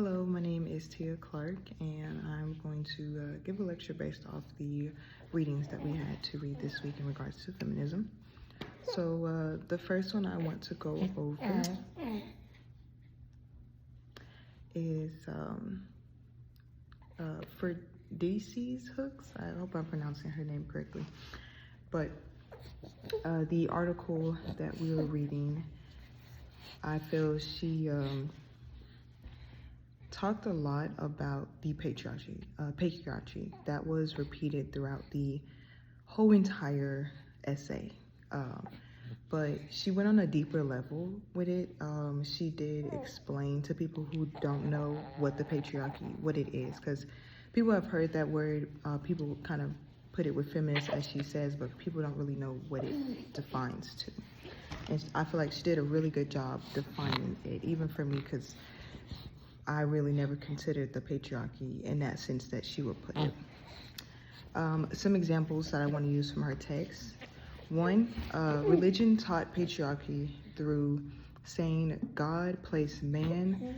Hello, my name is Tia Clark, and I'm going to give a lecture based off the readings that we had to read this week in regards to feminism. So the first one I want to go over is for DC's Hooks. I hope I'm pronouncing her name correctly. But the article that we were reading, I feel she talked a lot about the patriarchy that was repeated throughout the whole entire essay. But she went on a deeper level with it. She did explain to people who don't know what the patriarchy, what it is, because people have heard that word. People kind of put it with feminists, as she says, but people don't really know what it defines to. And I feel like she did a really good job defining it, even for me, because I really never considered the patriarchy in that sense that she would put it. Some examples that I want to use from her text. One, religion taught patriarchy through saying God placed man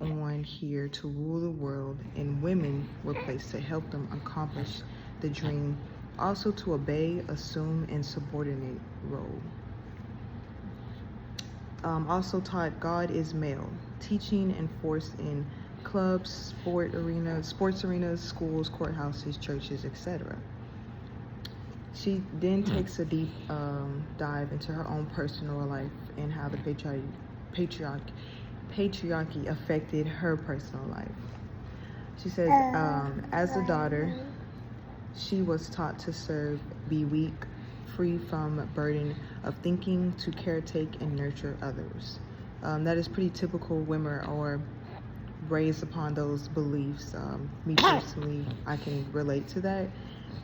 on here to rule the world, and women were placed to help them accomplish the dream, also to obey, assume, and subordinate role. Also taught God is male, teaching enforced in clubs, sports arenas, schools, courthouses, churches, etc. She then takes a deep dive into her own personal life and how the patriarchy affected her personal life. She says, as a daughter, she was taught to serve, be weak, free from burden of thinking, to caretake and nurture others. That is pretty typical. Women are raised upon those beliefs. Me personally, I can relate to that,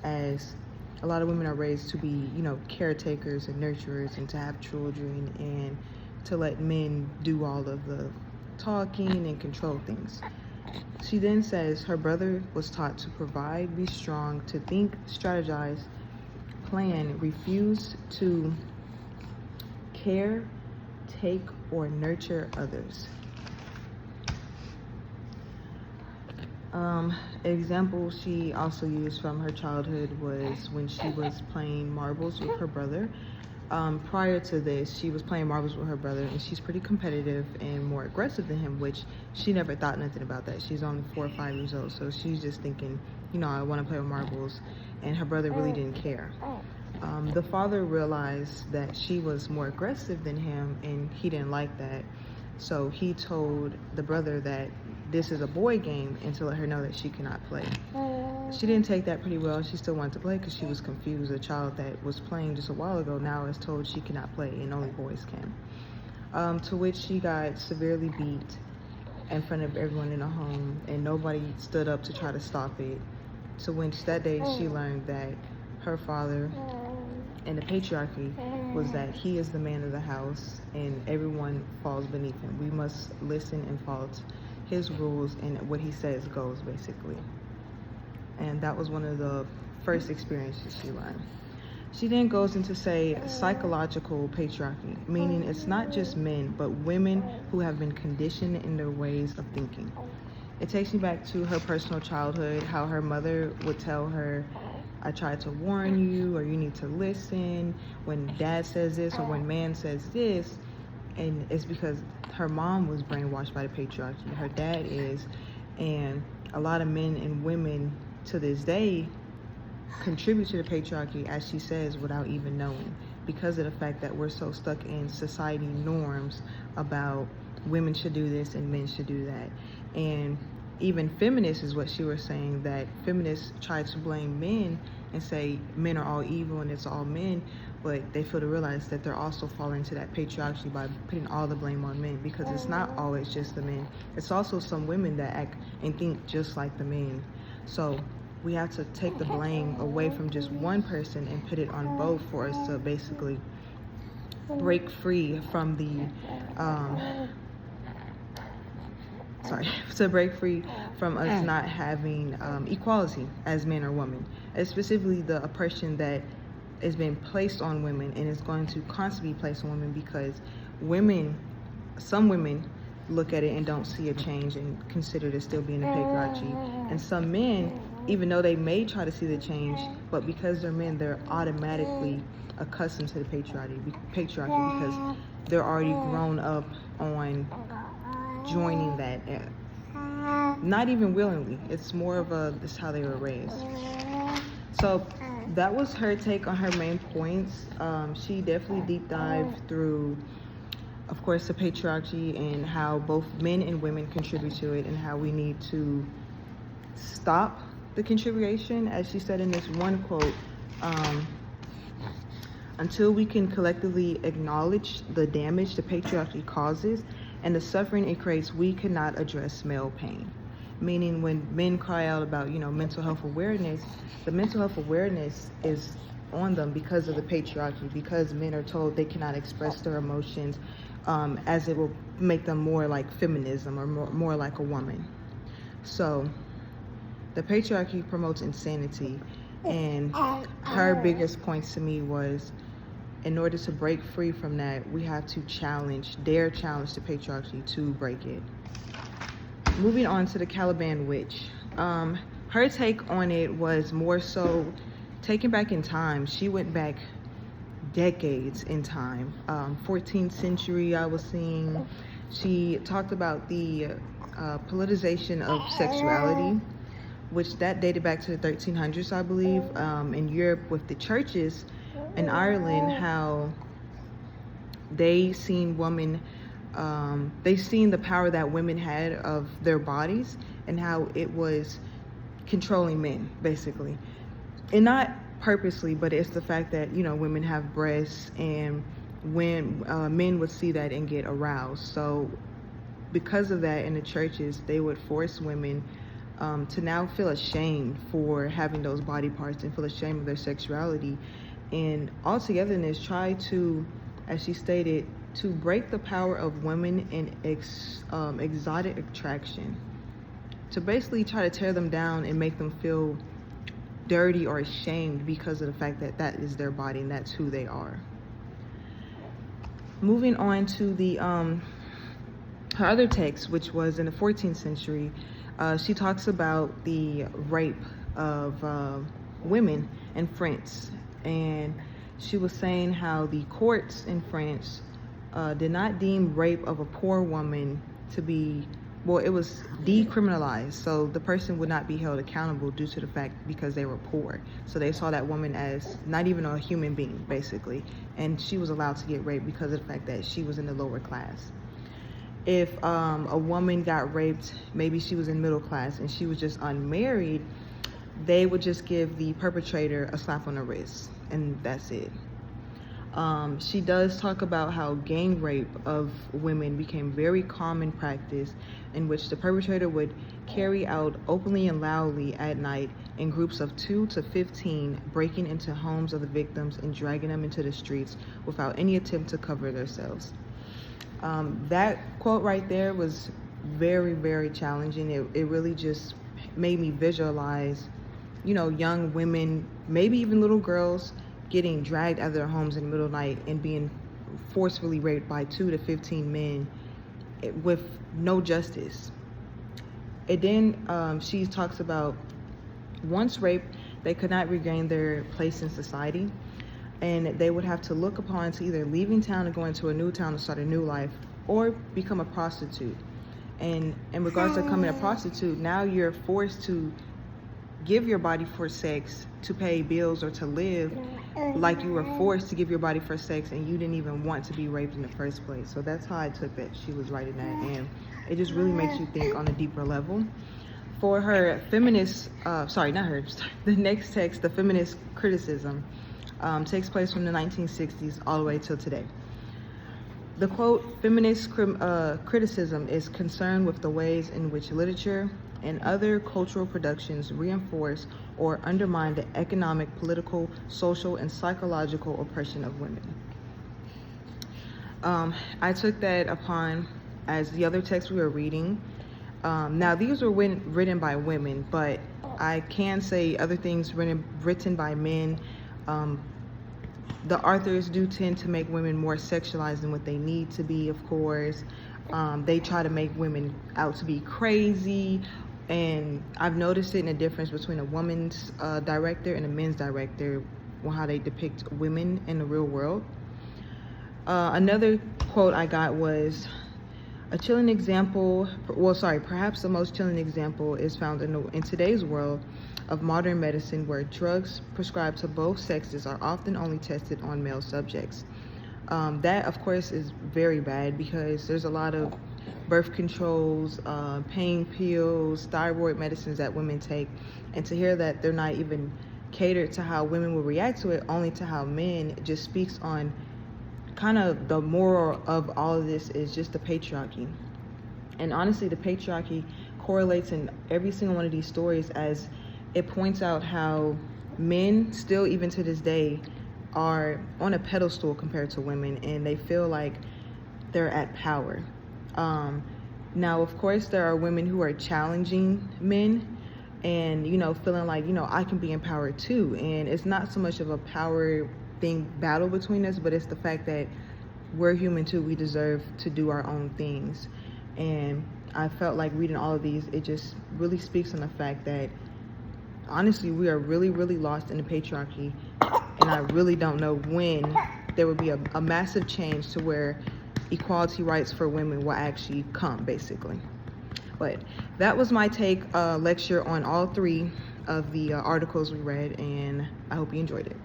as a lot of women are raised to be, caretakers and nurturers, and to have children, and to let men do all of the talking and control things. She then says her brother was taught to provide, be strong, to think, strategize, plan, refuse to care, take, or nurture others. Example she also used from her childhood was when she was playing marbles with her brother. Prior to this, she was playing marbles with her brother, and she's pretty competitive and more aggressive than him, which she never thought nothing about that. She's only 4 or 5 years old, so she's just thinking, I want to play with marbles, and her brother really didn't care. The father realized that she was more aggressive than him, and he didn't like that, so he told the brother that this is a boy game, and to let her know that she cannot play. She didn't take that pretty well. She still wanted to play because she was confused. A child that was playing just a while ago now is told she cannot play and only boys can. To which she got severely beat in front of everyone in the home, and nobody stood up to try to stop it. To which that day she learned that her father and the patriarchy was that he is the man of the house and everyone falls beneath him. We must listen and follow his rules, and what he says goes, basically. And that was one of the first experiences she learned. She then goes into say psychological patriarchy, meaning it's not just men, but women who have been conditioned in their ways of thinking. It takes me back to her personal childhood, how her mother would tell her, I tried to warn you, or you need to listen when dad says this, or when man says this. And it's because her mom was brainwashed by the patriarchy, her dad is, and a lot of men and women to this day contribute to the patriarchy, as she says, without even knowing, because of the fact that we're so stuck in society norms about women should do this and men should do that. And even feminists is what she was saying, that feminists try to blame men and say men are all evil and it's all men, but they fail to realize that they're also falling into that patriarchy by putting all the blame on men, because it's not always just the men. It's also some women that act and think just like the men. So we have to take the blame away from just one person and put it on both for us to basically break free from the us not having equality as men or women, and specifically the oppression that is being placed on women and is going to constantly be placed on women, because some women look at it and don't see a change and consider it still being a patriarchy. And some men, even though they may try to see the change, but because they're men, they're automatically accustomed to the patriarchy because they're already grown up on joining that. Not even willingly. It's more of this is how they were raised. So that was her take on her main points. She definitely deep dived through, of course, the patriarchy and how both men and women contribute to it and how we need to stop the contribution. As she said in this one quote, until we can collectively acknowledge the damage the patriarchy causes and the suffering it creates, we cannot address male pain. Meaning when men cry out about, mental health awareness, the mental health awareness is on them because of the patriarchy, because men are told they cannot express their emotions, as it will make them more like feminism or more like a woman. So the patriarchy promotes insanity, and her biggest points to me was, in order to break free from that, we have to dare challenge the patriarchy to break it. Moving on to the Caliban witch. Her take on it was more so taken back in time. She went back decades in time. 14th century, I was seeing. She talked about the politicization of sexuality, which that dated back to the 1300s, I believe, in Europe with the churches in Ireland, how they seen the power that women had of their bodies and how it was controlling men, basically. And not purposely, but it's the fact that, women have breasts, and when men would see that and get aroused. So because of that, in the churches, they would force women to now feel ashamed for having those body parts and feel ashamed of their sexuality. And altogether, try to, as she stated, to break the power of women in exotic attraction, to basically try to tear them down and make them feel dirty or ashamed because of the fact that that is their body and that's who they are. Moving on to the her other text, which was in the 14th century, she talks about the rape of women in France, and she was saying how the courts in France did not deem rape of a poor woman to be, it was decriminalized, so the person would not be held accountable due to the fact because they were poor. So they saw that woman as not even a human being, basically, and she was allowed to get raped because of the fact that she was in the lower class. If a woman got raped, maybe she was in middle class and she was just unmarried, they would just give the perpetrator a slap on the wrist, and that's it. She does talk about how gang rape of women became very common practice, in which the perpetrator would carry out openly and loudly at night in groups of 2 to 15, breaking into homes of the victims and dragging them into the streets without any attempt to cover themselves. That quote right there was very, very challenging. It really just made me visualize, young women, maybe even little girls, getting dragged out of their homes in the middle of the night and being forcefully raped by 2 to 15 men with no justice. And then she talks about, once raped, they could not regain their place in society, and they would have to look upon to either leaving town and going to a new town to start a new life, or become a prostitute. And in regards to becoming a prostitute, now you're forced to give your body for sex to pay bills or to live, like you were forced to give your body for sex and you didn't even want to be raped in the first place. So that's how I took that she was writing that, and it just really makes you think on a deeper level. For her feminist, the next text, the feminist criticism, takes place from the 1960s all the way till today. The quote, feminist criticism is concerned with the ways in which literature and other cultural productions reinforce or undermine the economic, political, social, and psychological oppression of women. I took that upon as the other texts we were reading. Now these were written by women, but I can say other things written by men. The authors do tend to make women more sexualized than what they need to be, of course. They try to make women out to be crazy, and I've noticed it in a difference between a woman's director and a men's director, on how they depict women in the real world. Another quote I got was, a chilling example, perhaps the most chilling example is found in today's world of modern medicine, where drugs prescribed to both sexes are often only tested on male subjects. That, of course, is very bad, because there's a lot of birth controls, pain pills, thyroid medicines that women take, and to hear that they're not even catered to how women will react to it, only to how men, just speaks on kind of the moral of all of this is just the patriarchy. And honestly, the patriarchy correlates in every single one of these stories, as it points out how men still, even to this day, are on a pedestal compared to women, and they feel like they're at power. Now, of course, there are women who are challenging men and, feeling like, I can be empowered too. And it's not so much of a power thing battle between us, but it's the fact that we're human too. We deserve to do our own things. And I felt like reading all of these, it just really speaks on the fact that honestly, we are really, really lost in the patriarchy, and I really don't know when there will be a massive change to where equality rights for women will actually come, basically. But that was my take lecture on all three of the articles we read, and I hope you enjoyed it.